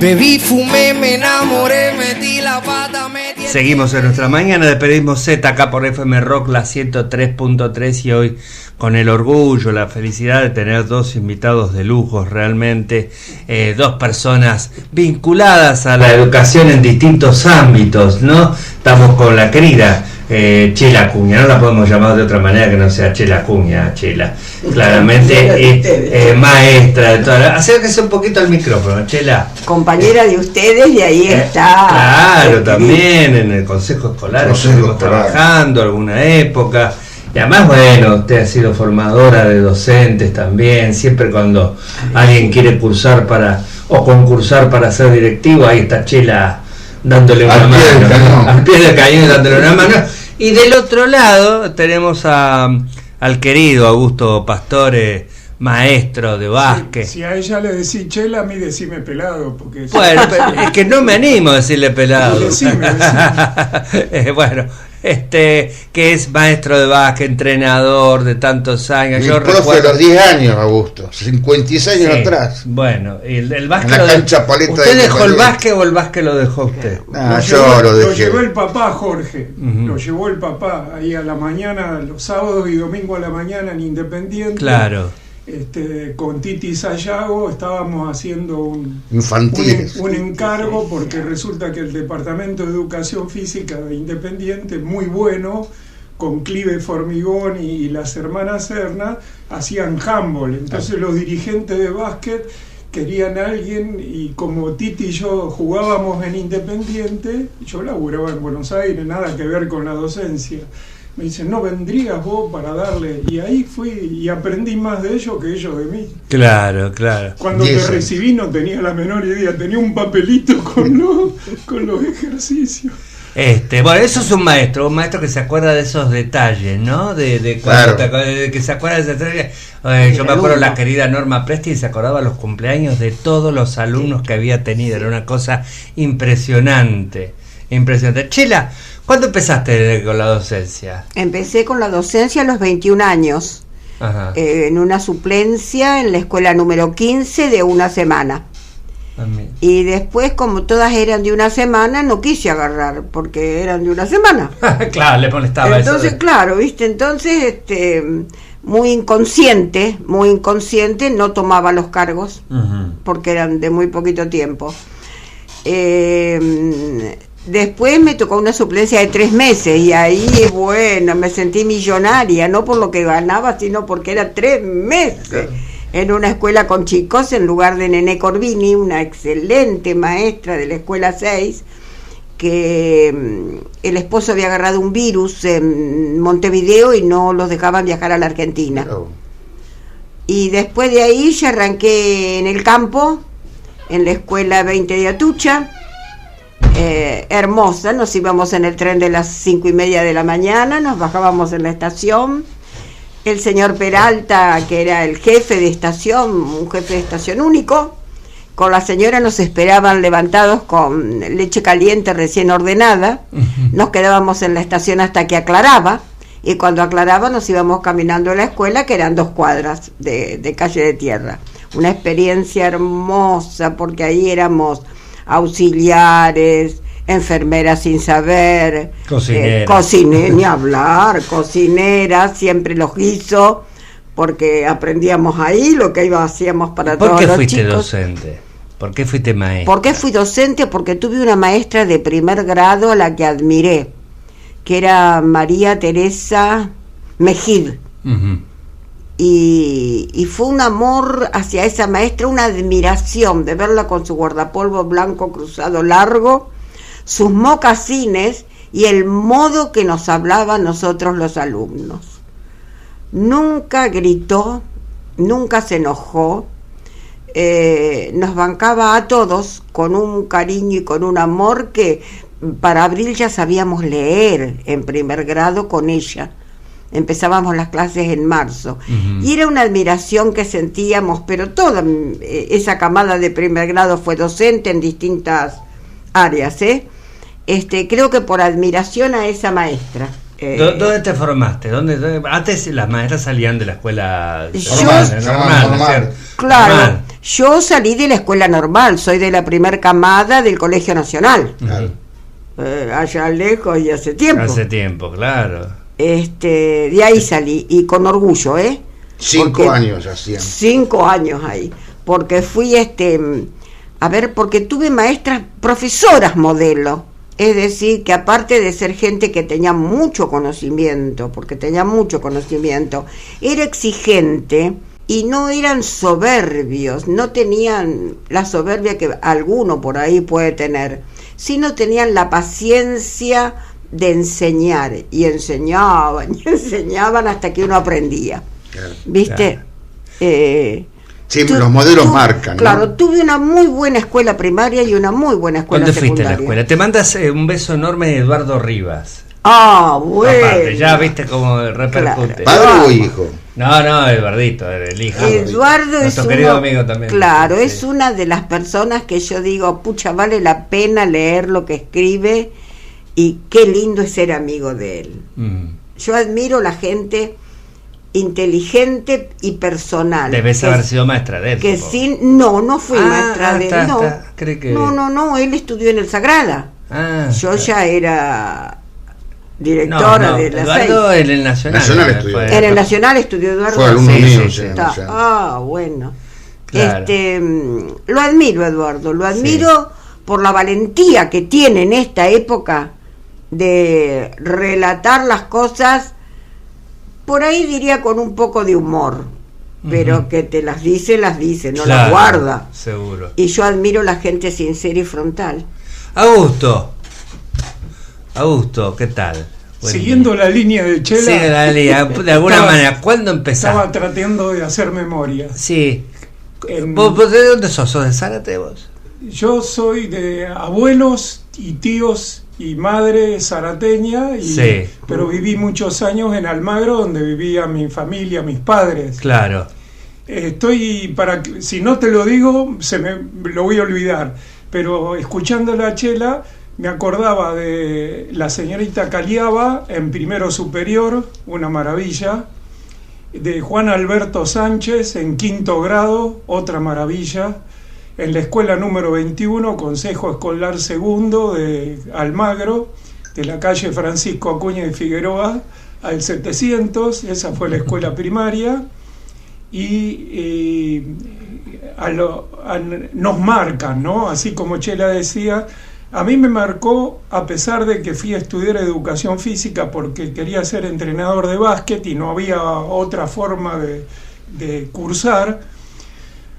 Bebí, fumé, me enamoré, metí la pata, metí... Seguimos en nuestra mañana de Periodismo Z acá por FM Rock, la 103.3, y hoy con el orgullo, la felicidad de tener dos invitados de lujo, realmente dos personas vinculadas a la educación en distintos ámbitos, ¿no? Estamos con la querida Chela Acuña, no la podemos llamar de otra manera que no sea Chela Acuña, Chela, claramente maestra de toda la... Acérquese un poquito al micrófono, Chela. Compañera de ustedes, y ahí está. Claro, también en el Consejo Escolar estuvimos trabajando alguna época. Y además, bueno, usted ha sido formadora de docentes también. Siempre cuando alguien quiere cursar o concursar para ser directivo, ahí está Chela dándole una mano. Al pie del cañón dándole una mano. Y del otro lado tenemos al querido Augusto Pastore, maestro de básquet. Si a ella le decís Chela, a mí decime pelado. Porque bueno, es que no me animo a decirle pelado. Decime. Bueno, que es maestro de básquet, entrenador de tantos años. Mi profe de los 10 años, Augusto, 56 años atrás. Bueno, el básquet. En la cancha Paleta. ¿Usted dejó el básquet o el básquet lo dejó usted? Yo lo dejé. Lo llevó el papá, Jorge. Lo llevó el papá ahí a la mañana, los sábados y domingos a la mañana en Independiente. Claro. Con Titi Sayago estábamos haciendo un encargo, porque resulta que el Departamento de Educación Física de Independiente, muy bueno, con Clive Formigón y las hermanas Serna, hacían handball. Entonces los dirigentes de básquet querían a alguien, y como Titi y yo jugábamos en Independiente, yo laburaba en Buenos Aires, nada que ver con la docencia. Me dicen, ¿no vendrías vos para darle? Y ahí fui y aprendí más de ellos que ellos de mí. Claro, claro. Cuando te recibí no tenía la menor idea, tenía un papelito con los ejercicios. Bueno, eso es un maestro que se acuerda de esos detalles, ¿no? De cuando que se acuerda de esos detalles. Yo me acuerdo la querida Norma Presti se acordaba los cumpleaños de todos los alumnos que había tenido. Era una cosa impresionante. Chela, ¿cuándo empezaste con la docencia? Empecé con la docencia a los 21 años. Ajá. En una suplencia en la escuela número 15 de una semana. Y después, como todas eran de una semana, no quise agarrar porque eran de una semana. Claro, le molestaba. Entonces, eso claro, ¿viste? Entonces, muy inconsciente, no tomaba los cargos, porque eran de muy poquito tiempo. Después me tocó una suplencia de 3 meses, y ahí, bueno, me sentí millonaria, no por lo que ganaba, sino porque era 3 meses. Claro. En una escuela con chicos, en lugar de Nené Corbini, una excelente maestra de la escuela 6, que el esposo había agarrado un virus en Montevideo y no los dejaban viajar a la Argentina. Oh. Y después de ahí ya arranqué en el campo, en la escuela 20 de Atucha, hermosa. Nos íbamos en el tren de las 5:30 de la mañana, nos bajábamos en la estación. El señor Peralta, que era el jefe de estación, un jefe de estación único, con la señora nos esperaban levantados con leche caliente recién ordenada. Nos quedábamos en la estación hasta que aclaraba, y cuando aclaraba nos íbamos caminando a la escuela, que eran 2 cuadras de calle de tierra. Una experiencia hermosa, porque ahí éramos auxiliares, enfermeras sin saber, ni hablar, cocineras, siempre los hizo, porque aprendíamos ahí lo que hacíamos para todos los chicos. ¿Por qué fuiste docente? ¿Por qué fuiste maestra? ¿Por qué fui docente? Porque tuve una maestra de primer grado a la que admiré, que era María Teresa Mejid. Y fue un amor hacia esa maestra, una admiración de verla con su guardapolvo blanco cruzado largo, sus mocasines y el modo que nos hablaba a nosotros los alumnos. Nunca gritó, nunca se enojó, nos bancaba a todos con un cariño y con un amor que para abril ya sabíamos leer en primer grado con ella. Empezábamos las clases en marzo. Y era una admiración que sentíamos, pero toda esa camada de primer grado fue docente en distintas áreas, creo que por admiración a esa maestra. ¿Dónde te formaste? ¿Dónde? Antes las maestras salían de la escuela normal. Claro, Yo salí de la escuela normal, soy de la primer camada del Colegio Nacional. Claro. Allá lejos y hace tiempo. Hace tiempo, claro. De ahí salí, y con orgullo, 5 años hacían. 5 años ahí, porque fui porque tuve maestras, profesoras modelo, es decir, que aparte de ser gente que tenía mucho conocimiento, era exigente y no eran soberbios, no tenían la soberbia que alguno por ahí puede tener, sino tenían la paciencia de enseñar, y enseñaban hasta que uno aprendía. Claro. ¿Viste? Claro. Sí, los modelos marcan, ¿no? Claro, tuve una muy buena escuela primaria y una muy buena escuela secundaria. ¿Cuándo fuiste a la escuela? Te mandas un beso enorme de Eduardo Rivas. Ah, bueno. Aparte, ya viste cómo repercute. Claro. ¿Padre o hijo? No, Eduardito, el hijo. Eduardo es nuestro querido amigo también. Claro, sí. Es una de las personas que yo digo, pucha, vale la pena leer lo que escribe, y qué lindo es ser amigo de él. Yo admiro la gente inteligente y personal. Debes haber sido maestra de él. Que no fui maestra de él. No, él estudió en el Sagrada. Yo ya era directora de la Eduardo en el Nacional. En el Nacional estudió Eduardo. Fue alumno mío. Bueno. Claro. Lo admiro, Eduardo, lo admiro por la valentía que tiene en esta época de relatar las cosas, por ahí diría con un poco de humor, pero que te las dice, no las guarda. Seguro. Y yo admiro la gente sincera y frontal. Augusto, ¿qué tal? Siguiendo la línea de Chela. Sí, la línea, de alguna manera. ¿Cuándo empezaste? Estaba tratando de hacer memoria. Sí. ¿Vos de dónde sos? ¿Sos de Zárate vos? Yo soy de abuelos y tíos y madre zarateña, pero viví muchos años en Almagro, donde vivía mi familia, mis padres. Claro. Si no te lo digo, lo voy a olvidar, pero escuchando la Chela me acordaba de la señorita Caliaba en primero superior, una maravilla, de Juan Alberto Sánchez en quinto grado, otra maravilla, en la escuela número 21, Consejo Escolar Segundo de Almagro, de la calle Francisco Acuña de Figueroa al 700, esa fue la escuela primaria, y nos marcan, ¿no? Así como Chela decía, a mí me marcó, a pesar de que fui a estudiar educación física porque quería ser entrenador de básquet y no había otra forma de cursar.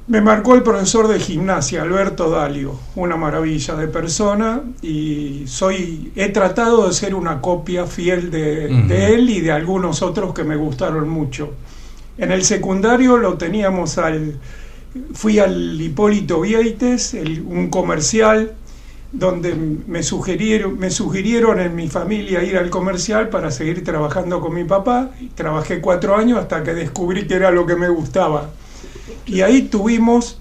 Me marcó el profesor de gimnasia, Alberto Dalio, una maravilla de persona, y he tratado de ser una copia fiel de él y de algunos otros que me gustaron mucho. En el secundario fui al Hipólito Vieites, un comercial, donde me sugirieron en mi familia ir al comercial para seguir trabajando con mi papá. Trabajé 4 años hasta que descubrí que era lo que me gustaba. Y ahí tuvimos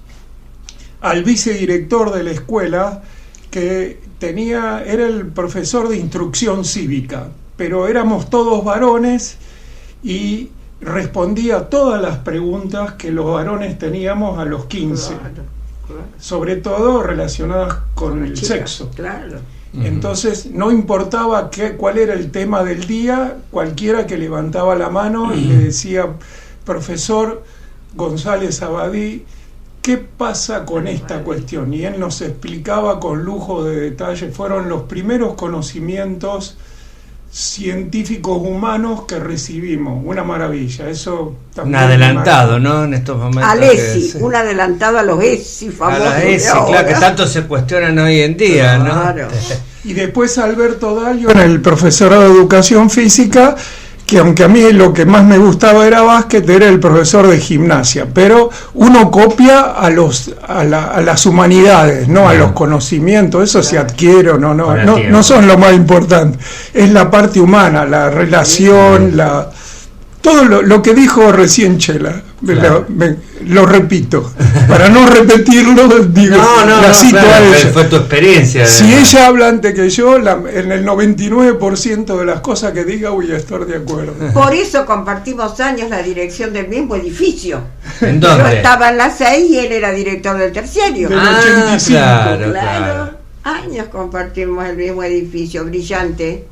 al vicedirector de la escuela, que era el profesor de instrucción cívica, pero éramos todos varones y respondía todas las preguntas que los varones teníamos a los 15, sobre todo relacionadas con el sexo. Claro. Entonces no importaba cuál era el tema del día, cualquiera que levantaba la mano y le decía, profesor González Abadí, ¿qué pasa con esta cuestión? Y él nos explicaba con lujo de detalle. Fueron los primeros conocimientos científicos humanos que recibimos, una maravilla. Eso también un adelantado, ¿no? En estos momentos. Al ESI, un adelantado a los ESI famosos. A los ESI, claro, que tanto se cuestionan hoy en día, claro. ¿no? Y después Alberto Dalio, en el profesorado de educación física, que aunque a mí lo que más me gustaba era básquet, era el profesor de gimnasia, pero uno copia a las humanidades, no a los conocimientos, eso se adquiere, no son lo más importante, es la parte humana, la relación, todo lo que dijo recién Chela, Claro. Lo repito, para no repetirlo, digo, la cito a ella. Fue tu experiencia. Si ella habla antes que yo, en el 99% de las cosas que diga voy a estar de acuerdo. Por eso compartimos años la dirección del mismo edificio. ¿En dónde? Yo estaba en la 6 y él era director del terciario. Del 85. Claro. Años compartimos el mismo edificio, brillante.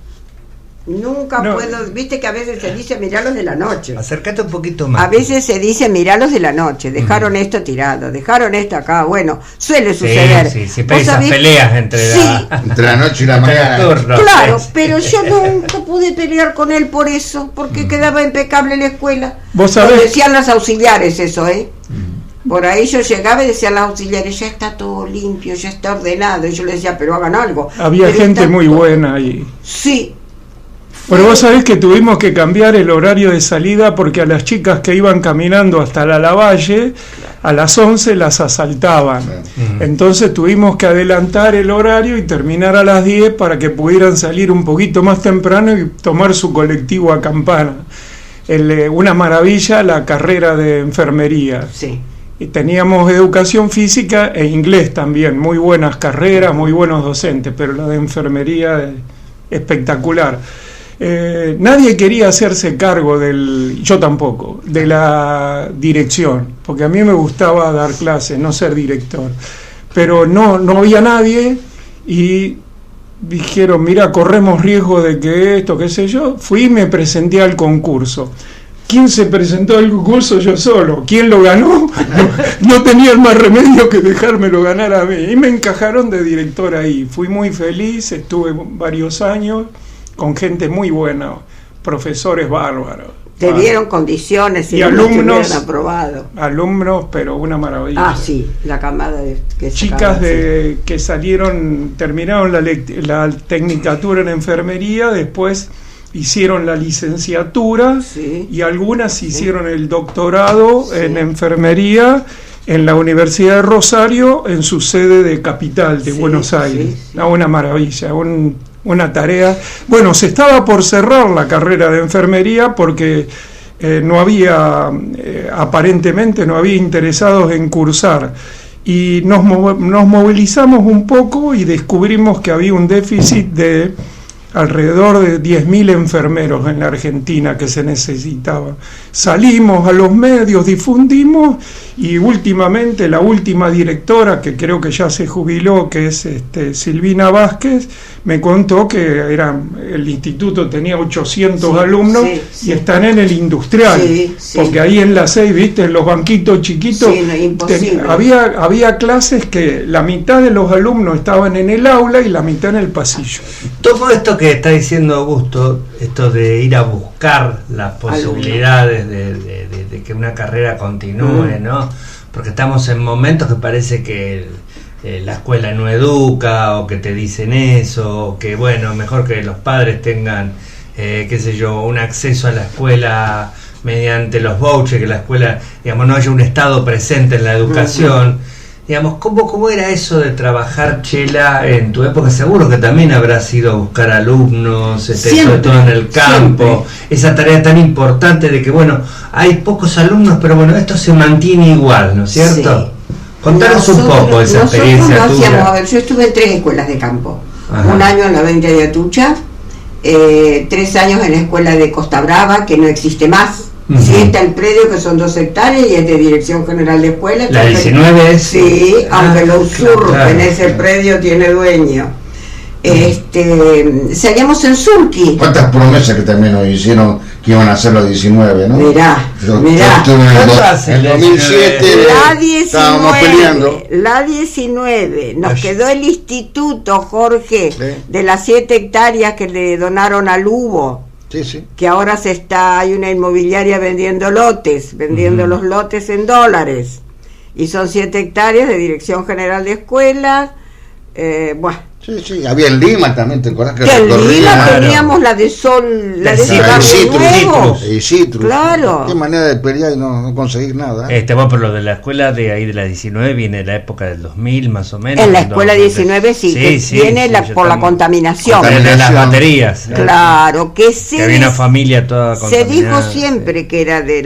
Nunca puedo, viste que a veces se dice miralos de la noche. Acércate un poquito más. A veces se dice miralos de la noche, dejaron esto tirado, dejaron esto acá, bueno, suele suceder. Sí, siempre hay esas peleas entre la noche y la mañana. Claro, pero yo nunca pude pelear con él por eso, porque quedaba impecable la escuela. ¿Vos sabés? Lo decían las auxiliares eso, Por ahí yo llegaba y decían las auxiliares, ya está todo limpio, ya está ordenado, y yo le decía, pero hagan algo. Había pero gente muy buena ahí. Sí. Pero vos sabés que tuvimos que cambiar el horario de salida porque a las chicas que iban caminando hasta la Lavalle, a las 11 las asaltaban. Entonces tuvimos que adelantar el horario y terminar a las 10 para que pudieran salir un poquito más temprano y tomar su colectivo a Campana. Una maravilla la carrera de enfermería. Sí. Y teníamos educación física e inglés también, muy buenas carreras, muy buenos docentes, pero la de enfermería espectacular. Nadie quería hacerse cargo yo tampoco, de la dirección, porque a mí me gustaba dar clases, no ser director, pero no había nadie y dijeron, mira, corremos riesgo de que esto, qué sé yo. Fui y me presenté al concurso. ¿Quién se presentó al concurso? Yo solo. ¿Quién lo ganó? No tenía más remedio que dejármelo ganar a mí. Y me encajaron de director ahí. Fui muy feliz, estuve varios años con gente muy buena, profesores bárbaros. Te dieron condiciones y alumnos aprobado. Alumnos, pero una maravilla. Ah, sí, la camada que chicas que salieron, terminaron la tecnicatura en enfermería, después hicieron la licenciatura, y algunas hicieron el doctorado en enfermería en la Universidad de Rosario, en su sede de Capital de Buenos Aires. Una maravilla, una tarea. Bueno, se estaba por cerrar la carrera de enfermería porque aparentemente no había interesados en cursar, y nos movilizamos un poco y descubrimos que había un déficit de alrededor de 10.000 enfermeros en la Argentina que se necesitaban. Salimos a los medios, difundimos, y últimamente la última directora, que creo que ya se jubiló, que es Silvina Vázquez, me contó que el instituto tenía 800 alumnos y están en el industrial, porque ahí en la 6, viste, en los banquitos chiquitos, había clases que la mitad de los alumnos estaban en el aula y la mitad en el pasillo. Todo esto que está diciendo Augusto, esto de ir a buscar las posibilidades de que una carrera continúe, ¿no? Porque estamos en momentos que parece que la escuela no educa, o que te dicen eso, o que bueno, mejor que los padres tengan, qué sé yo, un acceso a la escuela mediante los vouchers, que la escuela, digamos, no haya un Estado presente en la educación. Digamos, ¿cómo era eso de trabajar, Chela, en tu época? Seguro que también habrás ido a buscar alumnos, sobre todo en el campo, esa tarea tan importante de que, bueno, hay pocos alumnos, pero bueno, esto se mantiene igual, ¿no es cierto? Sí. Contanos un poco esa experiencia tuya. Yo estuve en 3 escuelas de campo. Un año en la 20 de Atucha, 3 años en la escuela de Costa Brava, que no existe más. Sí, está el predio, que son 2 hectáreas, y es de Dirección General de Escuela. La 19 es... Sí, aunque lo usurpen, ese predio tiene dueño. Salíamos en Surqui. ¿Cuántas promesas que también nos hicieron que iban a hacer los 19, no? Mirá. En 2007 estábamos peleando. La 19, nos quedó el instituto, Jorge, de las 7 hectáreas que le donaron al Lugo. Que ahora hay una inmobiliaria vendiendo lotes, los lotes en dólares, y son 7 hectáreas de Dirección General de Escuelas. Había en Lima también, ¿te acordás? Que en Lima teníamos la de Sol, la de Citrus. Claro. Qué manera de pelear y no conseguir nada. Bueno, pero lo de la escuela de ahí de la 19 viene de la época del 2000 más o menos. En la escuela 19 viene por la contaminación. De las baterías. Claro, que había una familia toda contaminada. Se dijo siempre que era de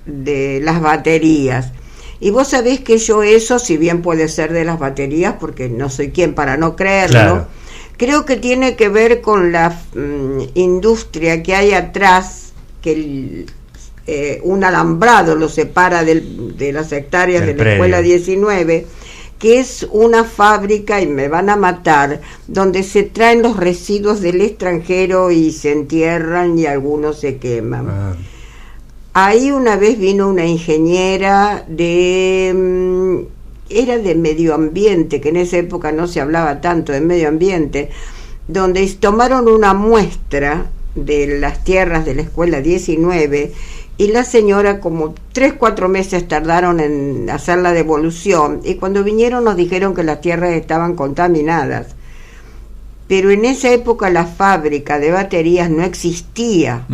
de las baterías. Y vos sabés que yo eso, si bien puede ser de las baterías, porque no soy quien para no creerlo, claro, creo que tiene que ver con la industria que hay atrás, que un alambrado lo separa de las hectáreas de la Escuela 19, que es una fábrica, y me van a matar, donde se traen los residuos del extranjero y se entierran y algunos se queman. Ahí una vez vino una ingeniera era de medio ambiente, que en esa época no se hablaba tanto de medio ambiente, donde tomaron una muestra de las tierras de la Escuela 19 y la señora, como 3-4 meses tardaron en hacer la devolución, y cuando vinieron nos dijeron que las tierras estaban contaminadas. Pero en esa época la fábrica de baterías no existía.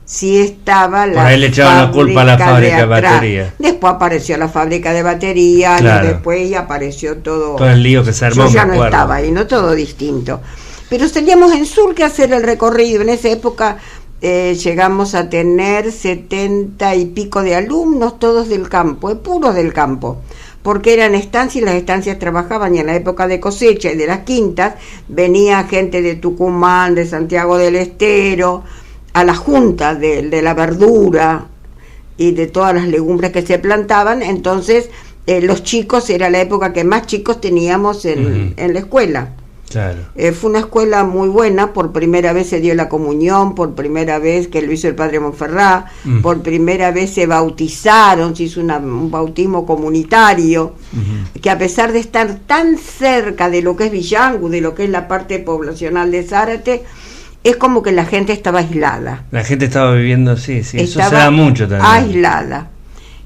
Sí estaba la. Por ahí le echaban la culpa a la fábrica de baterías. Después apareció la fábrica de baterías, claro, y después apareció todo el lío que se armó. Yo ya no estaba ahí, no, todo distinto. Pero salíamos en Surque a hacer el recorrido. En esa época llegamos a tener 70 y pico de alumnos, todos del campo, puros del campo, porque eran estancias y las estancias trabajaban, y en la época de cosecha y de las quintas venía gente de Tucumán, de Santiago del Estero, a la junta de la verdura y de todas las legumbres que se plantaban. Entonces los chicos, era la época que más chicos teníamos en la escuela. Claro. Fue una escuela muy buena. Por primera vez se dio la comunión, por primera vez que lo hizo el padre Monferrat, por primera vez se bautizaron, se hizo un bautismo comunitario, que a pesar de estar tan cerca de lo que es Villangu, de lo que es la parte poblacional de Zárate, es como que la gente estaba aislada. La gente estaba viviendo, sí, eso se da mucho también. Aislada.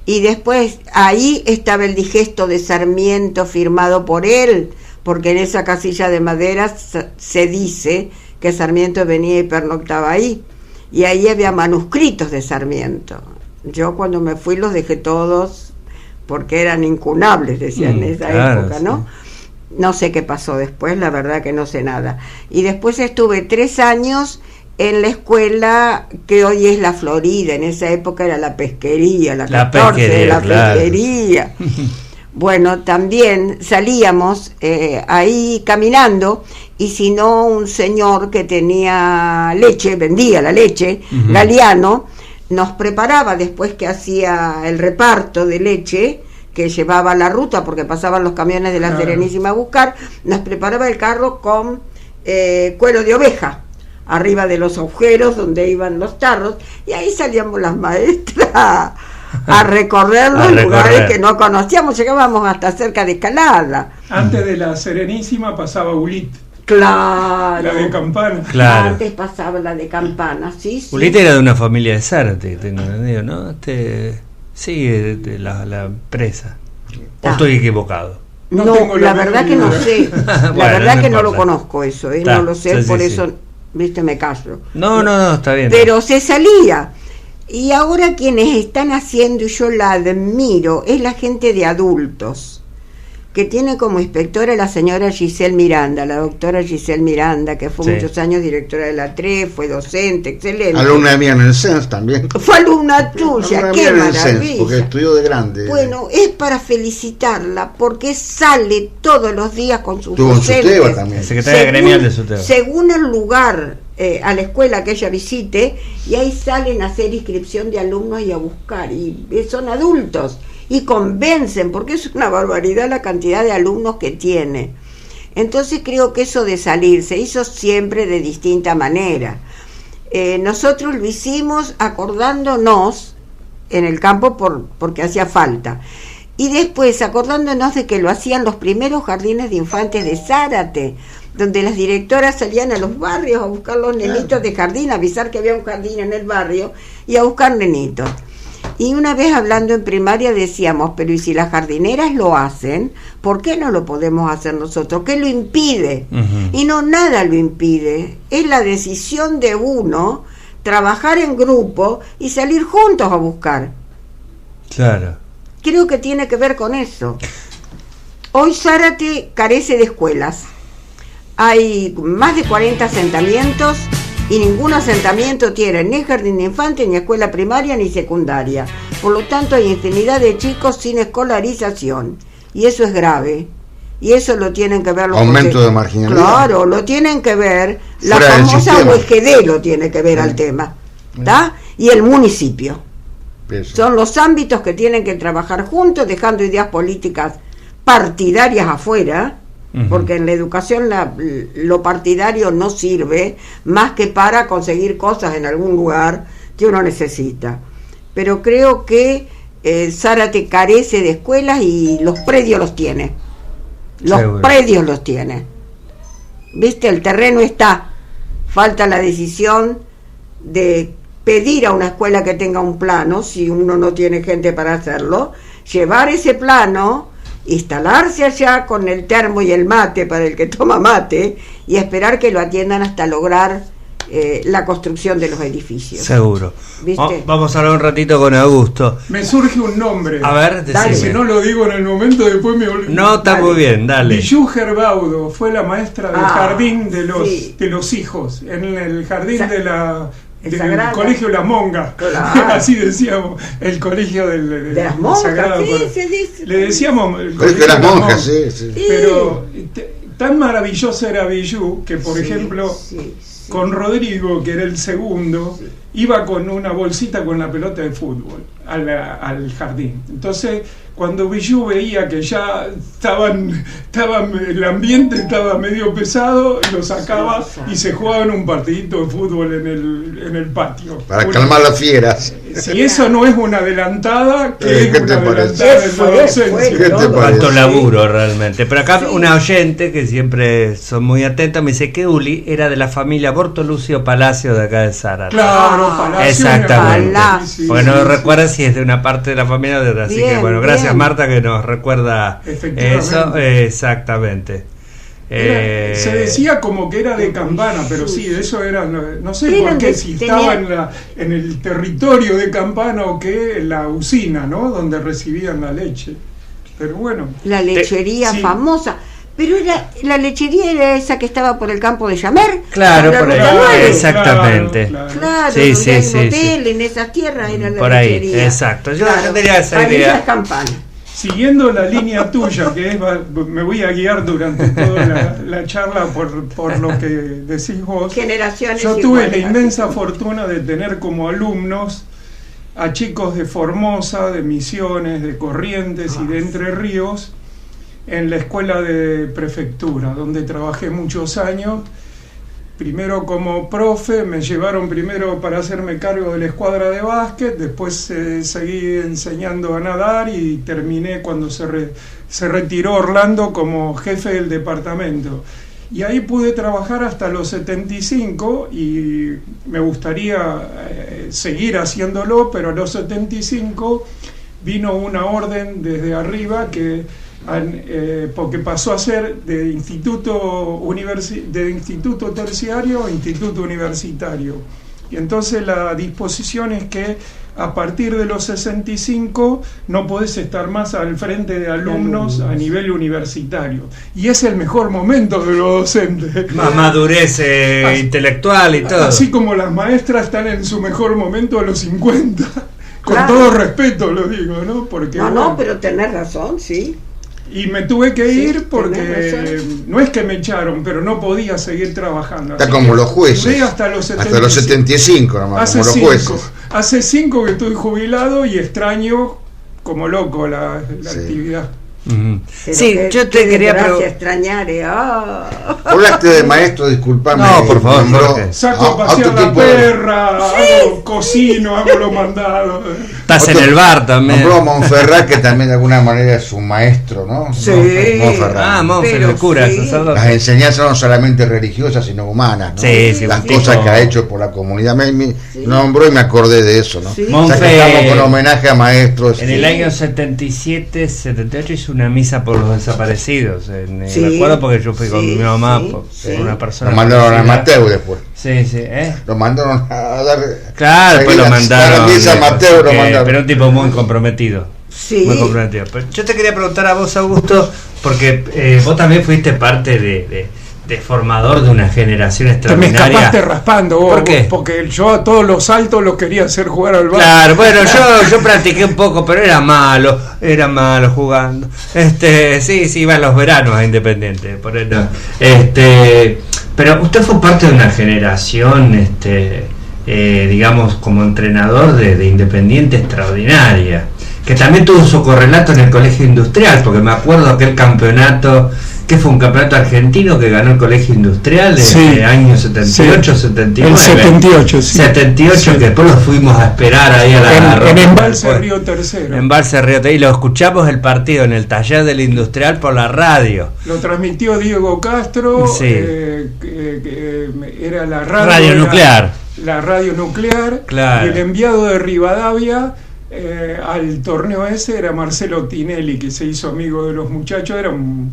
Y después ahí estaba el digesto de Sarmiento firmado por él, porque en esa casilla de madera se dice que Sarmiento venía y pernoctaba ahí. Y ahí había manuscritos de Sarmiento. Yo cuando me fui los dejé todos porque eran incunables, decían en esa época, ¿no? Sí. No sé qué pasó después, la verdad que no sé nada. Y después estuve 3 años en la escuela que hoy es la Florida. En esa época era la pesquería, la 14 de la pesquería. Bueno, también salíamos ahí caminando, y si no, un señor que tenía leche, vendía la leche, Galeano, nos preparaba después que hacía el reparto de leche, que llevaba la ruta, porque pasaban los camiones de la Serenísima a buscar, nos preparaba el carro con cuero de oveja, arriba de los agujeros donde iban los tarros, y ahí salíamos las maestras a recorrer los lugares que no conocíamos. Llegábamos hasta cerca de Escalada. Antes de la Serenísima pasaba Ulit. Claro. La de Campana. Claro. Antes pasaba la de Campana, sí. Ulit era de una familia de Zárate, tengo entendido, ¿no? Sí, de la empresa. ¿O estoy equivocado? No, la verdad que no sé. La verdad que no lo conozco eso, no lo sé, por eso, viste, me callo. No, está bien. Pero se salía. Y ahora quienes están haciendo, y yo la admiro, es la gente de adultos, que tiene como inspectora la señora Giselle Miranda, la doctora Giselle Miranda, que fue muchos años directora de la TRE, fue docente, excelente. Alumna mía en el CENS también. Fue alumna tuya, qué maravilla. Porque estudió de grande. Bueno, es para felicitarla, porque sale todos los días con sus docentes. Tuvo en Suteba también. Secretaria gremial de Suteba. Según el lugar, a la escuela que ella visite, y ahí salen a hacer inscripción de alumnos y a buscar, y son adultos, y convencen, porque es una barbaridad la cantidad de alumnos que tiene. Entonces creo que eso de salir se hizo siempre de distinta manera. Nosotros lo hicimos acordándonos en el campo porque hacía falta, y después acordándonos de que lo hacían los primeros jardines de infantes de Zárate, donde las directoras salían a los barrios a buscar los nenitos de jardín, a avisar que había un jardín en el barrio y a buscar nenitos. Y una vez hablando en primaria decíamos, pero ¿y si las jardineras lo hacen? ¿Por qué no lo podemos hacer nosotros? ¿Qué lo impide? Y no, nada lo impide. Es la decisión de uno trabajar en grupo y salir juntos a buscar. Claro. Creo que tiene que ver con eso. Hoy Zárate carece de escuelas. Hay más de 40 asentamientos y ningún asentamiento tiene ni jardín de infantes, ni escuela primaria, ni secundaria. Por lo tanto, hay infinidad de chicos sin escolarización, y eso es grave. Y eso lo tienen que ver los aumento de marginalidad. Claro, lo tienen que ver, la Fuera del famosa sistema. UGD lo tiene que ver al tema, ¿está? Y el municipio. Eso. Son los ámbitos que tienen que trabajar juntos, dejando ideas políticas partidarias afuera, porque en la educación lo partidario no sirve más que para conseguir cosas en algún lugar que uno necesita. Pero creo que Zárate carece de escuelas y los predios los tiene. Los predios los tiene. ¿Viste? El terreno está. Falta la decisión de pedir a una escuela que tenga un plano, si uno no tiene gente para hacerlo, llevar ese plano, instalarse allá con el termo y el mate para el que toma mate y esperar que lo atiendan hasta lograr la construcción de los edificios. Seguro. ¿Viste? Vamos a hablar un ratito con Augusto. Me surge un nombre. A ver, decime. Si no lo digo en el momento, después me olvido. No, está muy bien, dale. Bijou Gerbaudo fue la maestra del jardín de los hijos, en el jardín del colegio Las Mongas. Claro. Así decíamos, el colegio de las monjas. Sagrado Se dice. Le decíamos el colegio de las monjas, sí. Pero tan maravillosa era Bijou que, por ejemplo, con Rodrigo, que era el segundo, iba con una bolsita con la pelota de fútbol al jardín. Entonces, cuando Bijou veía que ya el ambiente estaba medio pesado, lo sacaba y se jugaban un partidito de fútbol en el patio. Para calmar las fieras. Si eso no es una adelantada, ¿qué es ¿qué una te parece? adelantada en la docencia? ¿Qué te parece? Cuánto laburo realmente. Pero acá una oyente que siempre son muy atentos me dice que Uli era de la familia Bortolucio Palacio de acá de Zárate. Claro, Palacio. Exactamente. Palacio. Porque no recuerda si es de una parte de la familia o de otra. Así Bien, que bueno, gracias bien. Marta que nos recuerda eso. Exactamente. Se decía como que era de Campana, pero sí, eso era, no sé Eran por qué, de- si tenía- estaba en el territorio de Campana o qué, la usina, ¿no? Donde recibían la leche. Pero bueno, La lechería sí. famosa. Pero la lechería era esa que estaba por el campo de Llamer. Claro, la por ahí. Ruta 9. Exactamente. Claro, Sí, donde sí, hay sí, un hotel, sí. en esas tierras era la Por ahí, lechería. exacto. Yo tenía esa Ahí idea. las campanas. Siguiendo la línea tuya, que es, me voy a guiar durante toda la charla por lo que decís vos. Generaciones Yo tuve la iguales, inmensa así. fortuna de tener como alumnos a chicos de Formosa, de Misiones, de Corrientes y de Entre Ríos en la escuela de prefectura, donde trabajé muchos años. Primero como profe, me llevaron primero para hacerme cargo de la escuadra de básquet, después seguí enseñando a nadar y terminé cuando se retiró Orlando como jefe del departamento. Y ahí pude trabajar hasta los 75 y me gustaría seguir haciéndolo, pero a los 75 vino una orden desde arriba que porque pasó a ser de instituto terciario a instituto universitario. Y entonces la disposición es que a partir de los 65 no podés estar más al frente de alumnos a nivel universitario. Y es el mejor momento de los docentes. Más madurez intelectual y todo. Así como las maestras están en su mejor momento a los 50. Con Claro. todo respeto lo digo, ¿no? Porque, No, pero tenés razón, sí. y me tuve que Sí, ir porque tenés razón. no es que me echaron, pero no podía seguir trabajando. Está Así como que los jueces. duré hasta los 75. Hasta los 75 nomás, Hace como los jueces. Hace 5 que estoy jubilado y extraño como loco la Sí. actividad. Ujú. Pero Sí, qué- yo qué te quería desgracia preguntar. extrañar. Hablaste de maestro, disculpame. No, por favor, nombró Jorge. Saco a pasear otro la tipo de- perra, hago cocino, hago los mandados. Estás en otro- el bar también. Nombró a Monferrat, que también de alguna manera es un maestro, ¿no? Sí. Monferrat. Ah, Monfer, Pero el cura, sí. sacerdote. Las enseñanzas no solamente religiosas, sino humanas, ¿no? Sí, sí, Las un cosas tipo- que ha hecho por la comunidad. Me Sí. nombró y me acordé de eso, ¿no? Sí. Ya que estamos con Monfer, homenaje a maestros. en el año 77, 78 hizo una misa por los desaparecidos. Sí. Me acuerdo porque yo fui con Sí, mi mamá, sí, por sí. una persona. Lo mandaron a conocida. Mateo después. Sí, sí, Lo mandaron a dar. Claro, después lo seguir a mandaron. misa a Mateo, lo que- mandaron. pero un tipo muy comprometido. Sí. Muy comprometido. Pero yo te quería preguntar a vos, Augusto, porque vos también fuiste parte de formador de una generación Te me extraordinaria. escapaste raspando vos. ¿Por qué? Porque yo a todos los saltos los quería hacer jugar al básquet. Claro, bueno, yo practiqué un poco, pero era malo jugando. Sí, iba a los veranos a Independiente, por eso. Pero usted fue parte de una generación, digamos, como entrenador de Independiente extraordinaria, que también tuvo su correlato en el Colegio Industrial, porque me acuerdo aquel campeonato, que fue un campeonato argentino que ganó el Colegio Industrial en el año 78, sí. 79. El 78, sí. 78, sí. Que después lo fuimos a esperar ahí a la... En Embalse Río Tercero. Embalse Río Tercero. Y lo escuchamos el partido en el taller del Industrial por la radio. Lo transmitió Diego Castro, sí. Era la radio nuclear. La radio nuclear, claro. Y el enviado de Rivadavia al torneo ese era Marcelo Tinelli, que se hizo amigo de los muchachos, era un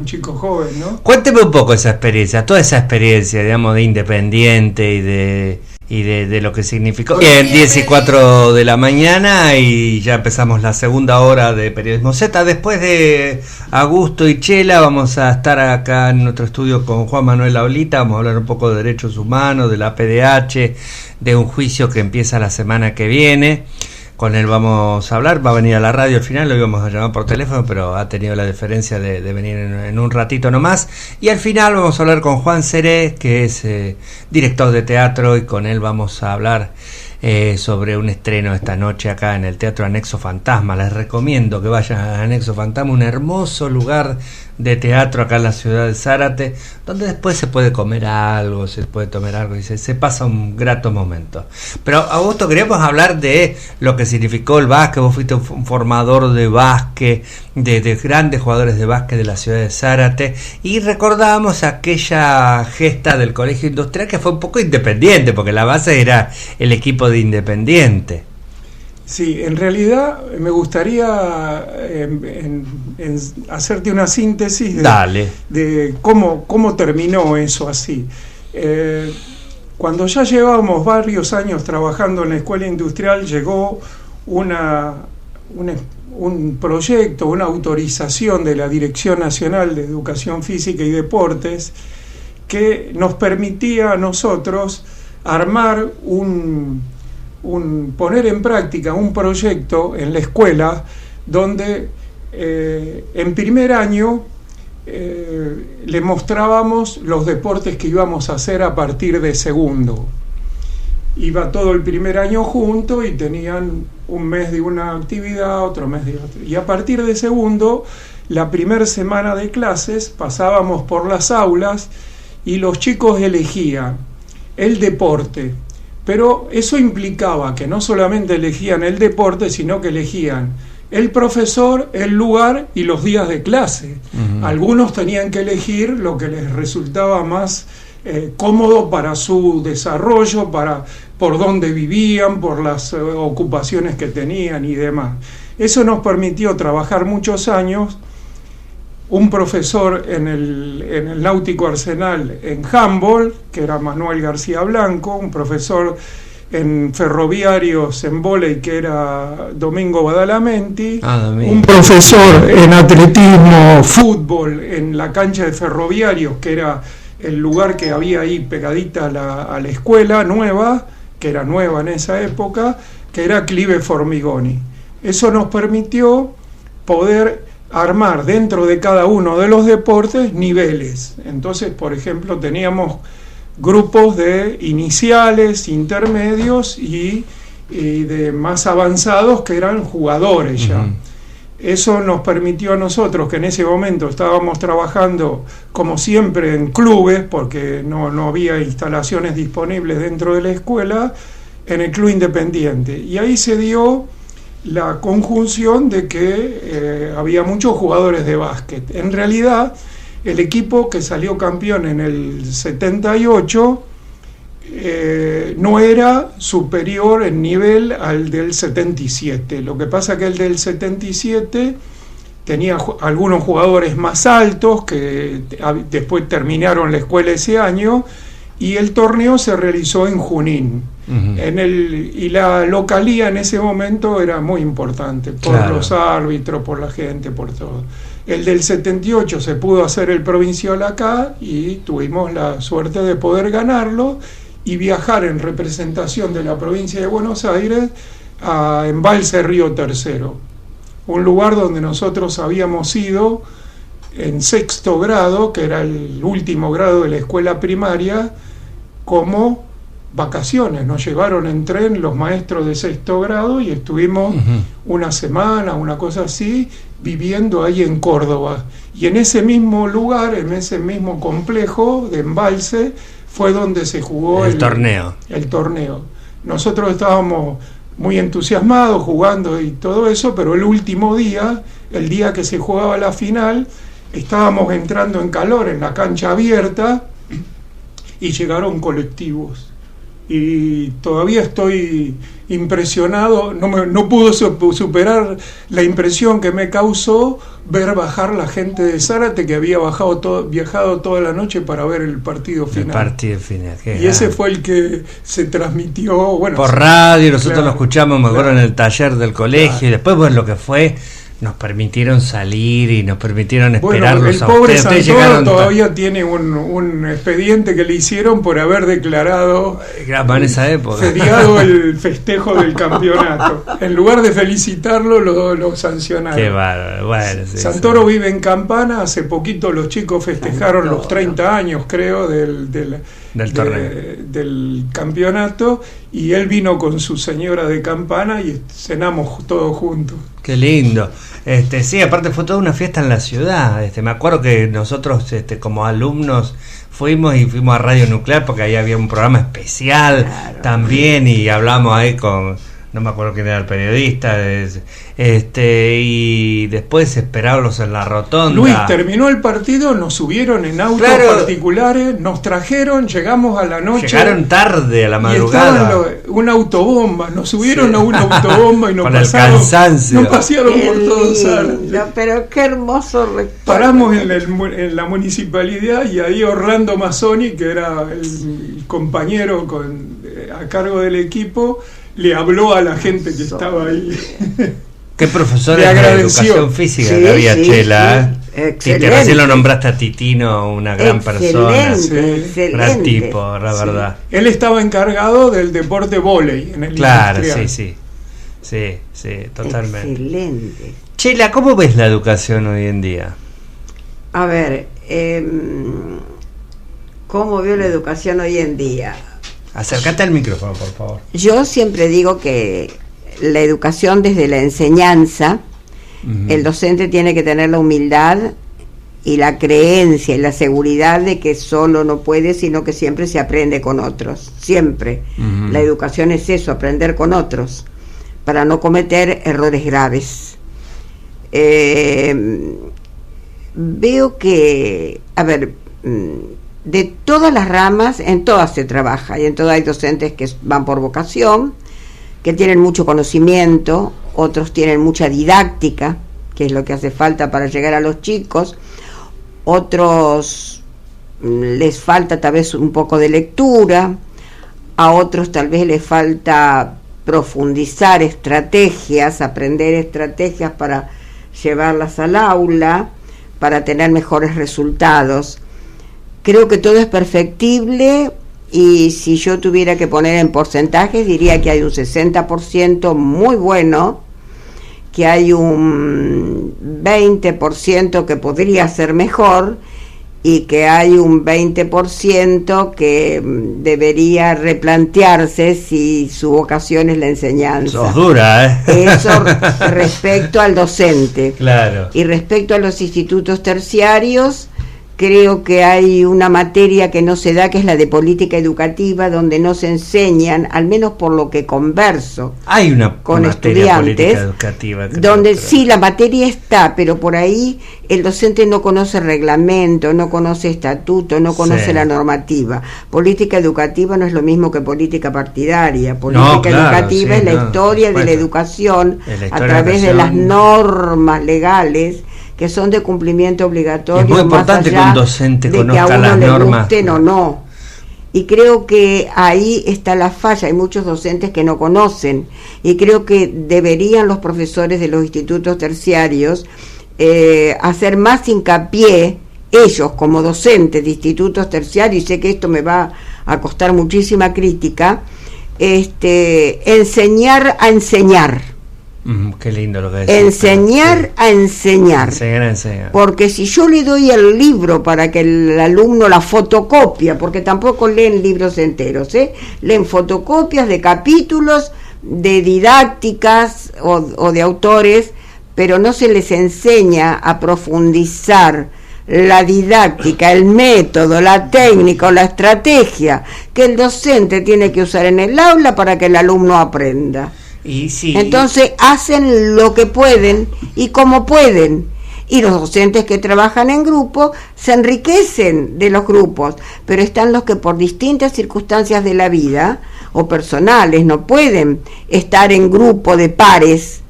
chico joven, ¿no? Cuénteme un poco esa experiencia, toda esa experiencia, digamos, de Independiente y de lo que significó. Bien, 10:04 de la mañana y ya empezamos la segunda hora de Periodismo Z. Después de Augusto y Chela vamos a estar acá en nuestro estudio con Juan Manuel Laolita. Vamos a hablar un poco de derechos humanos, de la PDH, de un juicio que empieza la semana que viene. Con él vamos a hablar, va a venir a la radio al final, lo íbamos a llamar por teléfono, pero ha tenido la deferencia de venir en un ratito nomás. Y al final vamos a hablar con Juan Seré, que es director de teatro, y con él vamos a hablar sobre un estreno esta noche acá en el Teatro Anexo Fantasma. Les recomiendo que vayan a Anexo Fantasma, un hermoso lugar de teatro acá en la ciudad de Zárate, donde después se puede comer algo, se puede tomar algo y se pasa un grato momento. Pero Augusto, queríamos hablar de lo que significó el básquet. Vos fuiste un formador de básquet, de grandes jugadores de básquet de la ciudad de Zárate, y recordamos aquella gesta del Colegio Industrial que fue un poco independiente, porque la base era el equipo de Independiente. Sí, en realidad me gustaría hacerte una síntesis de cómo terminó eso así. Cuando ya llevábamos varios años trabajando en la escuela industrial, llegó un proyecto, una autorización de la Dirección Nacional de Educación Física y Deportes que nos permitía a nosotros armar poner en práctica un proyecto en la escuela donde en primer año le mostrábamos los deportes que íbamos a hacer a partir de segundo. Iba todo el primer año junto y tenían un mes de una actividad, otro mes de otra. Y a partir de segundo, la primera semana de clases, pasábamos por las aulas y los chicos elegían el deporte. Pero eso implicaba que no solamente elegían el deporte, sino que elegían el profesor, el lugar y los días de clase. Uh-huh. Algunos tenían que elegir lo que les resultaba más cómodo para su desarrollo, por dónde vivían, por las ocupaciones que tenían y demás. Eso nos permitió trabajar muchos años. Un profesor en el Náutico Arsenal en handball, que era Manuel García Blanco, un profesor en ferroviarios en vóley, que era Domingo Badalamenti, un profesor en atletismo, fútbol, en la cancha de ferroviarios, que era el lugar que había ahí pegadita a la escuela nueva, que era nueva en esa época, que era Clive Formigoni. Eso nos permitió poder armar dentro de cada uno de los deportes niveles. Entonces, por ejemplo, teníamos grupos de iniciales, intermedios y de más avanzados que eran jugadores ya. Uh-huh. Eso nos permitió a nosotros, que en ese momento estábamos trabajando como siempre en clubes, porque no había instalaciones disponibles dentro de la escuela, en el Club Independiente. Y ahí se dio la conjunción de que había muchos jugadores de básquet. En realidad, el equipo que salió campeón en el 78 no era superior en nivel al del 77. Lo que pasa que el del 77 tenía algunos jugadores más altos que después terminaron la escuela ese año, y el torneo se realizó en Junín. Uh-huh. Y la localía en ese momento era muy importante, por los árbitros, por la gente, por todo. El del 78 se pudo hacer el provincial acá y tuvimos la suerte de poder ganarlo y viajar en representación de la provincia de Buenos Aires a Embalse Río Tercero, un lugar donde nosotros habíamos ido en 6º grado, que era el último grado de la escuela primaria, como vacaciones. Nos llevaron en tren los maestros de 6º grado y estuvimos una semana, una cosa así, viviendo ahí en Córdoba. Y en ese mismo lugar, en ese mismo complejo de Embalse, fue donde se jugó el torneo. Nosotros estábamos muy entusiasmados jugando y todo eso, pero el último día, el día que se jugaba la final, estábamos entrando en calor en la cancha abierta y llegaron colectivos. Y todavía estoy impresionado, no pudo superar la impresión que me causó ver bajar la gente de Zárate, que había viajado toda la noche para ver el partido final. Y ese fue el que se transmitió, bueno, por radio, nosotros lo escuchamos, me acuerdo, en el taller del colegio, y después, bueno, lo que fue, nos permitieron salir y nos permitieron esperarlos a ustedes. El pobre Santoro todavía tiene un expediente que le hicieron por haber declarado en esa época feriado el festejo del campeonato. En lugar de felicitarlo, lo sancionaron. Qué bárbaro. Bueno, sí, Santoro vive en Campana. Hace poquito los chicos festejaron los 30 años, creo, del torneo, del campeonato, y él vino con su señora de Campana y cenamos todos juntos. Qué lindo. Sí, aparte fue toda una fiesta en la ciudad. Me acuerdo que nosotros como alumnos fuimos a Radio Nuclear porque ahí había un programa especial también, y hablamos ahí con, no me acuerdo quién era el periodista, y después esperarlos en la rotonda. Luis, terminó el partido, nos subieron en autos particulares, nos trajeron, llegamos a la noche. Llegaron tarde, a la madrugada. Y una autobomba, nos subieron a una autobomba y nos pasaron por todos Zárate. Pero qué hermoso recuerdo. Paramos en la municipalidad, y ahí Orlando Mazzoni, que era el compañero a cargo del equipo, le habló a la gente que estaba ahí. Qué profesores de educación física que había, Chela. Excelente. Y recién lo nombraste a Titino, una gran persona. Excelente. Gran tipo, la verdad. Él estaba encargado del deporte vóley en el industrial. Sí, totalmente. Excelente. Chela, ¿cómo ves la educación hoy en día? A ver, ¿cómo veo la educación hoy en día? Acércate al micrófono, por favor. Yo siempre digo que la educación desde la enseñanza, el docente tiene que tener la humildad y la creencia y la seguridad de que solo no puede, sino que siempre se aprende con otros. Siempre. La educación es eso, aprender con otros, para no cometer errores graves. Veo que, de todas las ramas, en todas se trabaja, y en todas hay docentes que van por vocación, que tienen mucho conocimiento, otros tienen mucha didáctica, que es lo que hace falta para llegar a los chicos, otros les falta tal vez un poco de lectura, a otros tal vez les falta profundizar estrategias, aprender estrategias para llevarlas al aula, para tener mejores resultados. Creo que todo es perfectible, y si yo tuviera que poner en porcentajes, diría que hay un 60% muy bueno, que hay un 20% que podría ser mejor, y que hay un 20% que debería replantearse si su vocación es la enseñanza. Sos dura, Eso respecto al docente. Claro. Y respecto a los institutos terciarios, creo que hay una materia que no se da, que es la de política educativa, donde no se enseñan, al menos por lo que converso hay una con materia estudiantes, educativa, donde sí, la materia está, pero por ahí el docente no conoce reglamento, no conoce estatuto, no conoce la normativa. Política educativa no es lo mismo que política partidaria. Política educativa es la historia de la educación a través de las normas legales, que son de cumplimiento obligatorio. Es muy importante que un docente conozca las normas. Gusten o no. Y creo que ahí está la falla. Hay muchos docentes que no conocen, y creo que deberían los profesores de los institutos terciarios hacer más hincapié, ellos como docentes de institutos terciarios, y sé que esto me va a costar muchísima crítica, enseñar a enseñar. Qué lindo lo que decís. Enseñar a enseñar. Enseñar a enseñar. Porque si yo le doy el libro para que el alumno la fotocopia, porque tampoco leen libros enteros, leen fotocopias de capítulos, de didácticas o de autores, pero no se les enseña a profundizar la didáctica, el método, la técnica o la estrategia que el docente tiene que usar en el aula para que el alumno aprenda. Y sí. Entonces hacen lo que pueden y como pueden, y los docentes que trabajan en grupo se enriquecen de los grupos, pero están los que por distintas circunstancias de la vida o personales no pueden estar en grupo de pares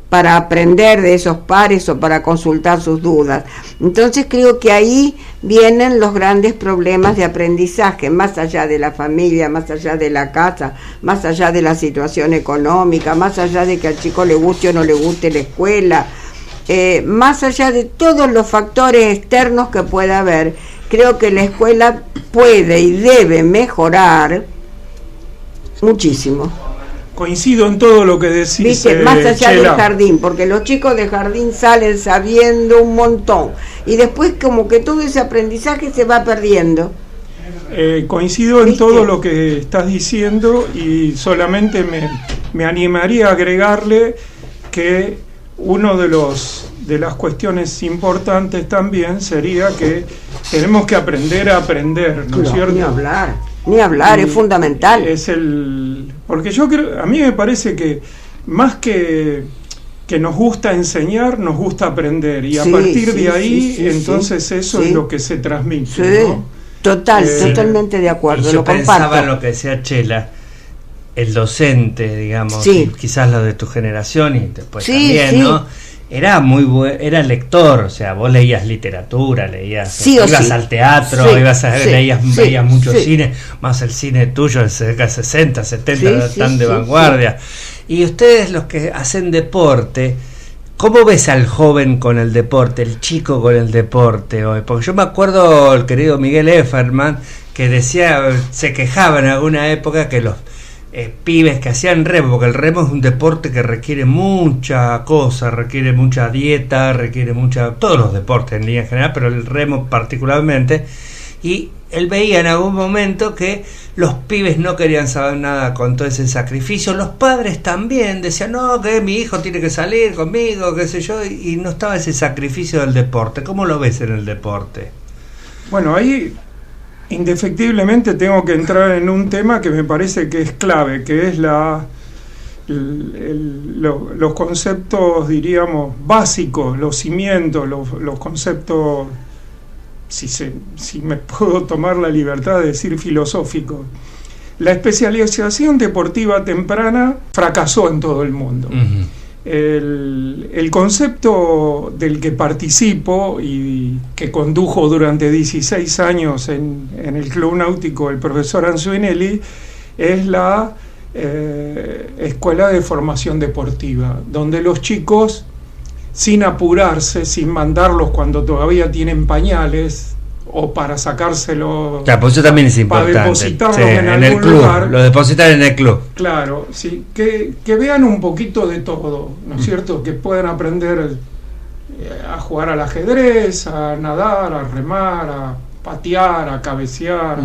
para aprender de esos pares o para consultar sus dudas. Entonces creo que ahí vienen los grandes problemas de aprendizaje, más allá de la familia, más allá de la casa, más allá de la situación económica, más allá de que al chico le guste o no le guste la escuela, más allá de todos los factores externos que pueda haber. Creo que la escuela puede y debe mejorar muchísimo. Coincido en todo lo que decís. ¿Viste? Más allá Chela. del jardín, porque los chicos de jardín salen sabiendo un montón y después como que todo ese aprendizaje se va perdiendo. Coincido en ¿Viste? todo lo que estás diciendo y solamente me animaría a agregarle que uno de las cuestiones importantes también sería que tenemos que aprender a aprender, ¿no es cierto? Ni hablar, es fundamental. Porque yo creo, a mí me parece que más que nos gusta enseñar, nos gusta aprender, y a partir de ahí, entonces eso es lo que se transmite. Sí, ¿no? Totalmente de acuerdo, yo lo pensaba comparto. en lo que decía Chela, el docente, digamos, Sí. quizás lo de tu generación y después Sí, también, sí. ¿no? Era muy era lector, o sea, vos leías literatura, leías, Sí o ibas sí. al teatro, Sí, ibas a sí, veías sí, mucho sí. cine, más el cine tuyo de cerca de 60, 70, Sí, tan sí, de sí, vanguardia. Y ustedes los que hacen deporte, ¿cómo ves al joven con el deporte, el chico con el deporte hoy? Porque yo me acuerdo el querido Miguel Efferman que decía, se quejaba en alguna época que los pibes que hacían remo, porque el remo es un deporte que requiere mucha cosa, requiere mucha dieta, requiere todos los deportes en línea general, pero el remo particularmente, y él veía en algún momento que los pibes no querían saber nada con todo ese sacrificio, los padres también decían, no, que mi hijo tiene que salir conmigo, qué sé yo, y no estaba ese sacrificio del deporte. ¿Cómo lo ves en el deporte? Bueno, ahí indefectiblemente tengo que entrar en un tema que me parece que es clave, que es los conceptos, diríamos, básicos, los cimientos, los conceptos, si me puedo tomar la libertad de decir filosóficos. La especialización deportiva temprana fracasó en todo el mundo. Uh-huh. El concepto del que participo y que condujo durante 16 años en el Club Náutico el profesor Anzuinelli es la escuela de formación deportiva, donde los chicos, sin apurarse, sin mandarlos cuando todavía tienen pañales o para sacárselo, Claro, pues eso también es para importante. depositarlos Sí, en el algún club, lugar. lo depositan en el club. Claro, sí, que vean un poquito de todo, ¿no es cierto? Que puedan aprender a jugar al ajedrez, a nadar, a remar, a patear, a cabecear.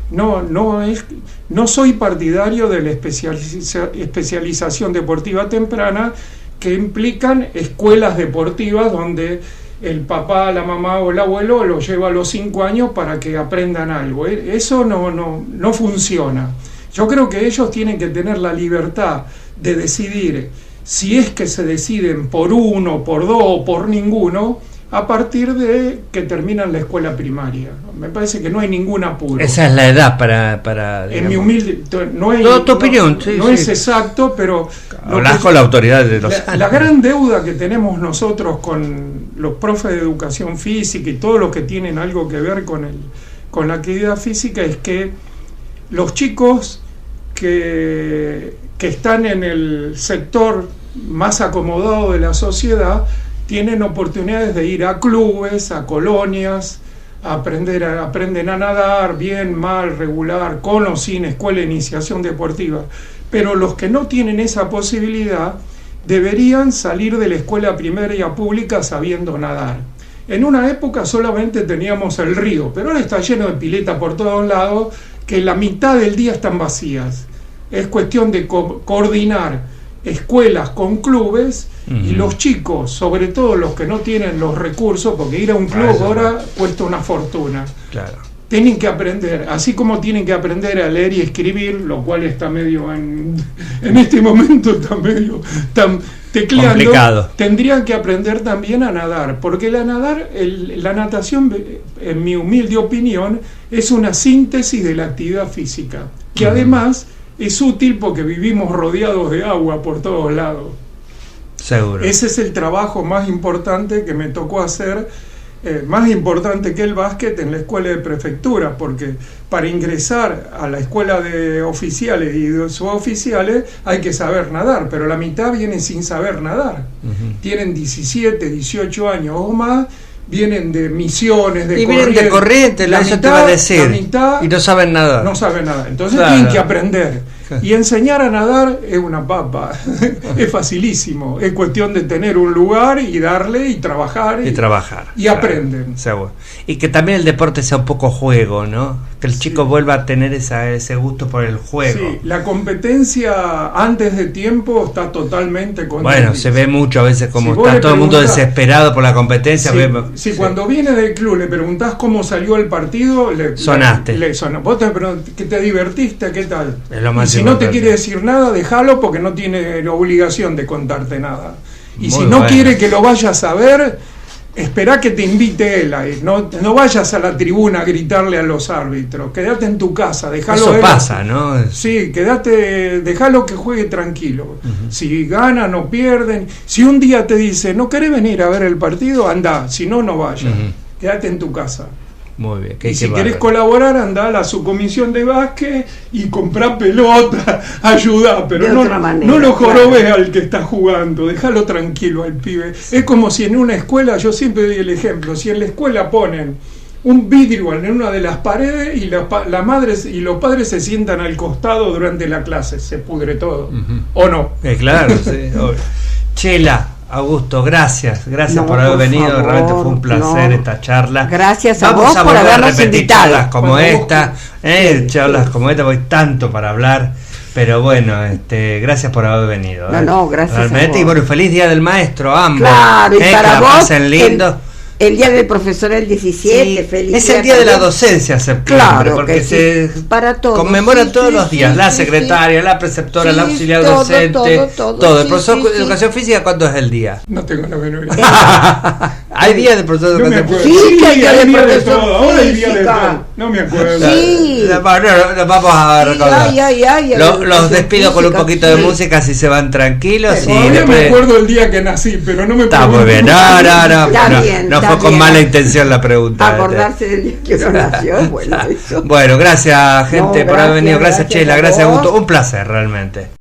No soy partidario de la especialización deportiva temprana, que implican escuelas deportivas donde el papá, la mamá o el abuelo lo lleva a los 5 años para que aprendan algo. Eso no funciona. Yo creo que ellos tienen que tener la libertad de decidir, si es que se deciden por uno, por dos o por ninguno, a partir de que terminan la escuela primaria. Me parece que no hay ningún apuro. Esa es la edad para en mi humilde, tu opinión, sí, no sí. es exacto, pero hablas con la autoridad de los años. la gran deuda que tenemos nosotros con los profes de educación física y todos los que tienen algo que ver con la actividad física es que los chicos que están en el sector más acomodado de la sociedad tienen oportunidades de ir a clubes, a colonias, aprenden a nadar, bien, mal, regular, con o sin escuela de iniciación deportiva. Pero los que no tienen esa posibilidad deberían salir de la escuela primaria pública sabiendo nadar. En una época solamente teníamos el río, pero ahora está lleno de piletas por todos lados, que la mitad del día están vacías. Es cuestión de coordinar escuelas con clubes y los chicos, sobre todo los que no tienen los recursos, porque ir a un club ahora cuesta una fortuna. Claro. Tienen que aprender, así como tienen que aprender a leer y escribir, lo cual está medio en este momento está medio tecleando, complicado. Tendrían que aprender también a nadar, porque la natación, en mi humilde opinión, es una síntesis de la actividad física, que además es útil porque vivimos rodeados de agua por todos lados. Seguro. Ese es el trabajo más importante que me tocó hacer, más importante que el básquet en la escuela de prefectura, porque para ingresar a la escuela de oficiales y de suboficiales hay que saber nadar, pero la mitad viene sin saber nadar. Tienen 17, 18 años o más, vienen de misiones, de corrientes. Vienen de corriente, eso te va a decir. La mitad y no saben nada. No saben nada. Entonces tienen que aprender. Y enseñar a nadar es una papa. Es facilísimo. Es cuestión de tener un lugar y darle y trabajar. Y aprenden. Seguro. Y que también el deporte sea un poco juego, ¿no? Que el chico vuelva a tener ese gusto por el juego. Sí, la competencia antes de tiempo está totalmente contra. Bueno, se ve mucho a veces como está todo el mundo desesperado por la competencia. Si cuando viene del club le preguntás cómo salió el partido, sonaste. Vos que te divertiste, ¿qué tal? Es lo más y si no te quiere decir nada, déjalo porque no tiene obligación de contarte nada. Y Muy si no bueno. quiere que lo vayas a ver, esperá que te invite él a ir. No vayas a la tribuna a gritarle a los árbitros. Quédate en tu casa, déjalo. Eso pasa, ¿no? Sí, déjalo que juegue tranquilo. Si ganan o pierden. Si un día te dice, ¿no querés venir a ver el partido? Andá, si no, no vayas. Quédate en tu casa. Muy bien. Y si querés colaborar, andá a la subcomisión de básquet y comprá pelota, ayudá, pero no lo jorobes al que está jugando, déjalo tranquilo al pibe. Es como si en una escuela, yo siempre doy el ejemplo, si en la escuela ponen un vidrio en una de las paredes y la madre y los padres se sientan al costado durante la clase, se pudre todo. ¿O no? Claro, sí, obvio. Chela, Augusto, gracias por haber venido, favor, realmente fue un placer esta charla. Gracias a vos por habernos invitado. Charlas como esta, charlas como esta, porque hay tanto para hablar, pero bueno, gracias por haber venido. Gracias realmente, a vos. Y bueno, feliz día del maestro, ambos. Claro, y para que vos, pasen lindo. El día del profesor el 17, feliz es el día de la docencia, septiembre, claro, porque se para todos, conmemora todos los días, la secretaria, la preceptora, la auxiliar docente, todo. El profesor de educación física, ¿cuándo es el día? No tengo la menor idea. ¿Hay días de profesor de educación física? Sí, hay día de todo, ahora hay día de todo. No me acuerdo. Sí. Nos vamos a recordar. Los despido con un poquito de música, si se van tranquilos. Todavía me acuerdo el día que nací, pero no me está muy bien, no fue con mala intención la pregunta. Acordarse del día que uno nació, bueno, eso. Bueno, gracias gente por haber venido, gracias Chela, gracias Augusto, un placer realmente.